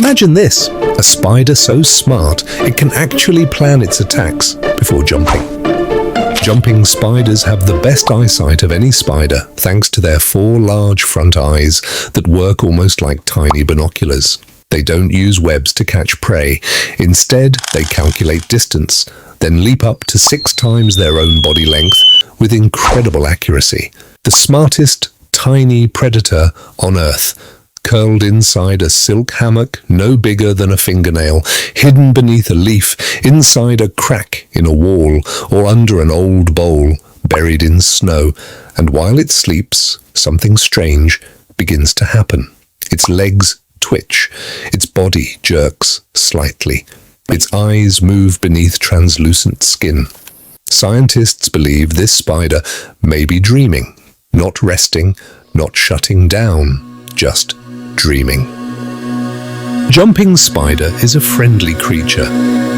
Imagine this, a spider so smart it can actually plan its attacks before jumping. Jumping spiders have the best eyesight of any spider thanks to their 4 large front eyes that work almost like tiny binoculars. They don't use webs to catch prey. Instead, they calculate distance, then leap up to 6 times their own body length with incredible accuracy. The smartest, tiny predator on Earth, curled inside a silk hammock no bigger than a fingernail, hidden beneath a leaf, inside a crack in a wall, or under an old bowl, buried in snow. And while it sleeps, something strange begins to happen. Its legs twitch, its body jerks slightly, its eyes move beneath translucent skin. Scientists believe this spider may be dreaming, not resting, not shutting down, just dreaming. Jumping spider is a friendly creature,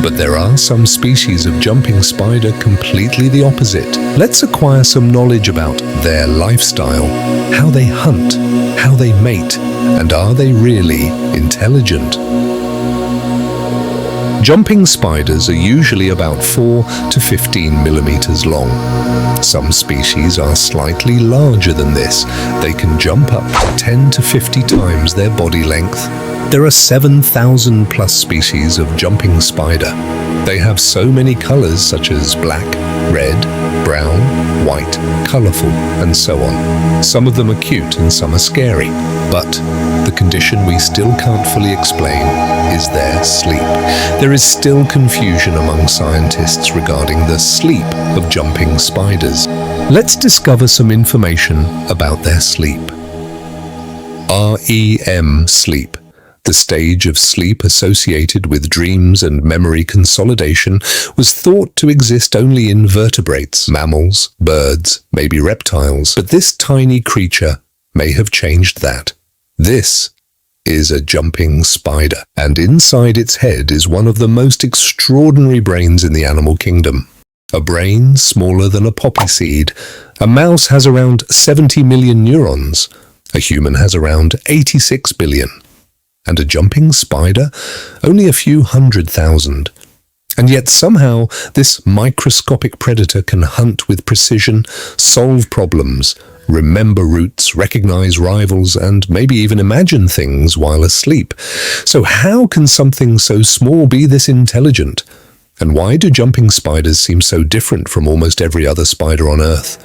but there are some species of jumping spider completely the opposite. Let's acquire some knowledge about their lifestyle, how they hunt, how they mate, and are they really intelligent? Jumping spiders are usually about 4 to 15 millimeters long. Some species are slightly larger than this. They can jump up to 10 to 50 times their body length. There are 7,000 plus species of jumping spider. They have so many colors such as black, red, brown, white, colorful, and so on. Some of them are cute and some are scary. But the condition we still can't fully explain is their sleep. There is still confusion among scientists regarding the sleep of jumping spiders. Let's discover some information about their sleep. REM sleep. The stage of sleep associated with dreams and memory consolidation was thought to exist only in vertebrates, mammals, birds, maybe reptiles, but this tiny creature may have changed that. This is a jumping spider, and inside its head is one of the most extraordinary brains in the animal kingdom. A brain smaller than a poppy seed. A mouse has around 70 million neurons. A human has around 86 billion. And a jumping spider? Only a few 100,000. And yet somehow this microscopic predator can hunt with precision, solve problems, remember routes, recognize rivals, and maybe even imagine things while asleep. So how can something so small be this intelligent? And why do jumping spiders seem so different from almost every other spider on Earth?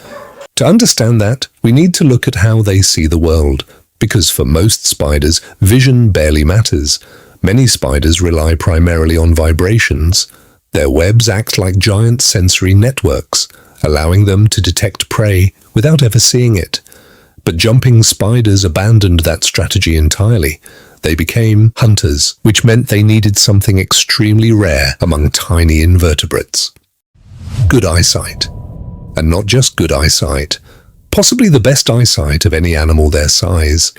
To understand that, we need to look at how they see the world. Because for most spiders, vision barely matters. Many spiders rely primarily on vibrations. Their webs act like giant sensory networks, allowing them to detect prey without ever seeing it. But jumping spiders abandoned that strategy entirely. They became hunters, which meant they needed something extremely rare among tiny invertebrates. Good eyesight. And not just good eyesight. Possibly the best eyesight of any animal their size.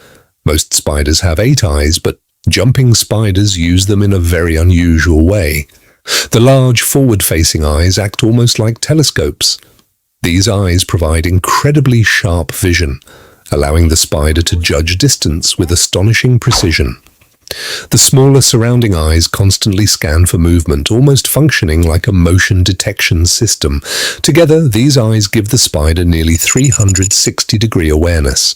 Most spiders have 8 eyes, but jumping spiders use them in a very unusual way. The large forward-facing eyes act almost like telescopes. These eyes provide incredibly sharp vision, allowing the spider to judge distance with astonishing precision. The smaller surrounding eyes constantly scan for movement, almost functioning like a motion detection system. Together, these eyes give the spider nearly 360-degree awareness.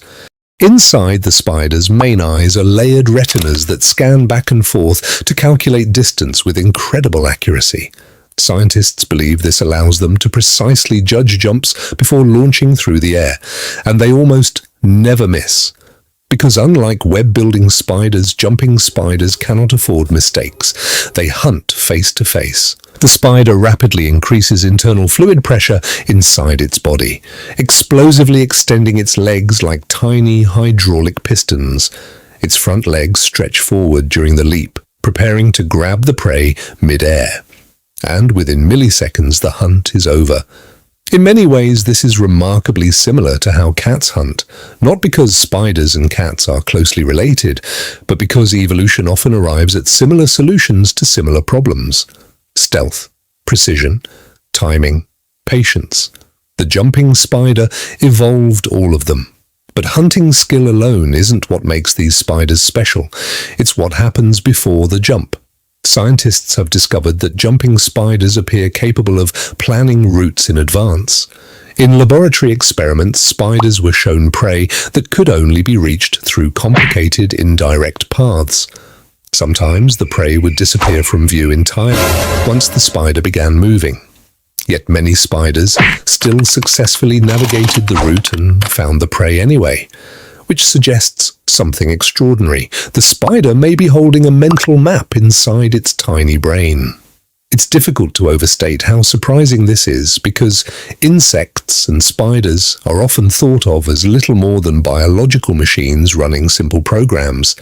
Inside the spider's main eyes are layered retinas that scan back and forth to calculate distance with incredible accuracy. Scientists believe this allows them to precisely judge jumps before launching through the air, and they almost never miss. Because unlike web-building spiders, jumping spiders cannot afford mistakes. They hunt face to face. The spider rapidly increases internal fluid pressure inside its body, explosively extending its legs like tiny hydraulic pistons. Its front legs stretch forward during the leap, preparing to grab the prey mid-air. And within milliseconds, the hunt is over. In many ways, this is remarkably similar to how cats hunt, not because spiders and cats are closely related, but because evolution often arrives at similar solutions to similar problems. Stealth, precision, timing, patience. The jumping spider evolved all of them. But hunting skill alone isn't what makes these spiders special. It's what happens before the jump. Scientists have discovered that jumping spiders appear capable of planning routes in advance. In laboratory experiments, spiders were shown prey that could only be reached through complicated indirect paths. Sometimes the prey would disappear from view entirely once the spider began moving. Yet many spiders still successfully navigated the route and found the prey anyway, which suggests something extraordinary. The spider may be holding a mental map inside its tiny brain. It's difficult to overstate how surprising this is because insects and spiders are often thought of as little more than biological machines running simple programs.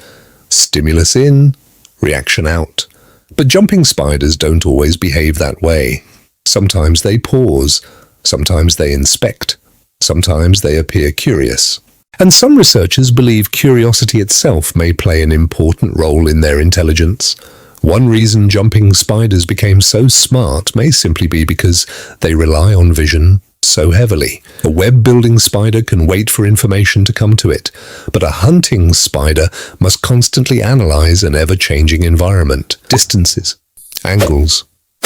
Stimulus in, reaction out. But jumping spiders don't always behave that way. Sometimes they pause, sometimes they inspect, sometimes they appear curious. And some researchers believe curiosity itself may play an important role in their intelligence. One reason jumping spiders became so smart may simply be because they rely on vision so heavily. A web-building spider can wait for information to come to it, but a hunting spider must constantly analyze an ever-changing environment. Distances, angles,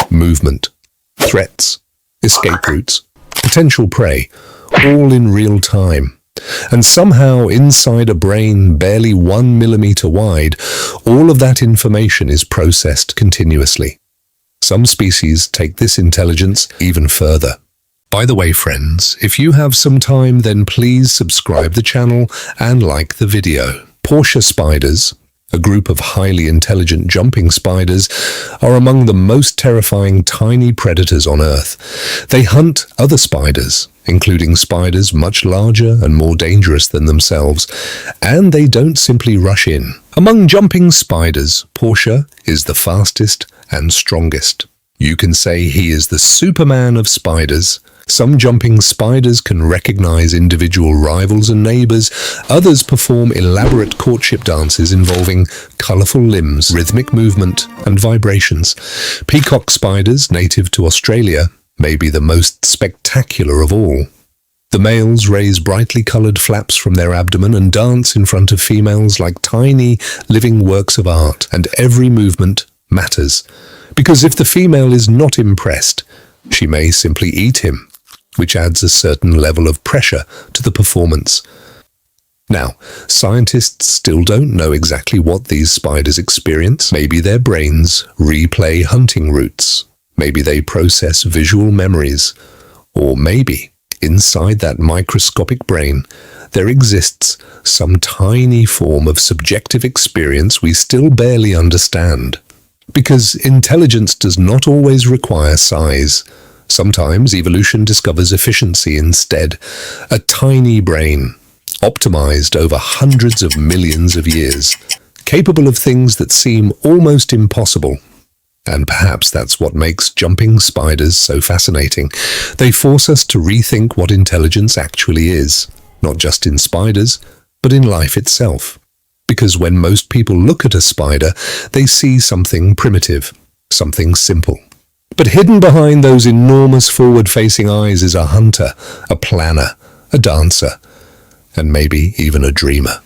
movement, threats, escape routes, potential prey, all in real time. And somehow inside a brain barely 1 millimeter wide, all of that information is processed continuously. Some species take this intelligence even further. By the way, friends, if you have some time, then please subscribe the channel and like the video. Portia spiders, a group of highly intelligent jumping spiders, are among the most terrifying tiny predators on Earth. They hunt other spiders, including spiders much larger and more dangerous than themselves, and they don't simply rush in. Among jumping spiders, Portia is the fastest and strongest. You can say he is the Superman of spiders. Some jumping spiders can recognize individual rivals and neighbors. Others perform elaborate courtship dances involving colorful limbs, rhythmic movement, and vibrations. Peacock spiders, native to Australia, may be the most spectacular of all. The males raise brightly colored flaps from their abdomen and dance in front of females like tiny, living works of art. And every movement matters, because if the female is not impressed, she may simply eat him, which adds a certain level of pressure to the performance. Now, scientists still don't know exactly what these spiders experience. Maybe their brains replay hunting routes. Maybe they process visual memories. Or maybe, inside that microscopic brain, there exists some tiny form of subjective experience we still barely understand. Because intelligence does not always require size. Sometimes evolution discovers efficiency instead. A tiny brain, optimized over hundreds of millions of years, capable of things that seem almost impossible. And perhaps that's what makes jumping spiders so fascinating. They force us to rethink what intelligence actually is, not just in spiders, but in life itself. Because when most people look at a spider, they see something primitive, something simple. But hidden behind those enormous forward-facing eyes is a hunter, a planner, a dancer, and maybe even a dreamer.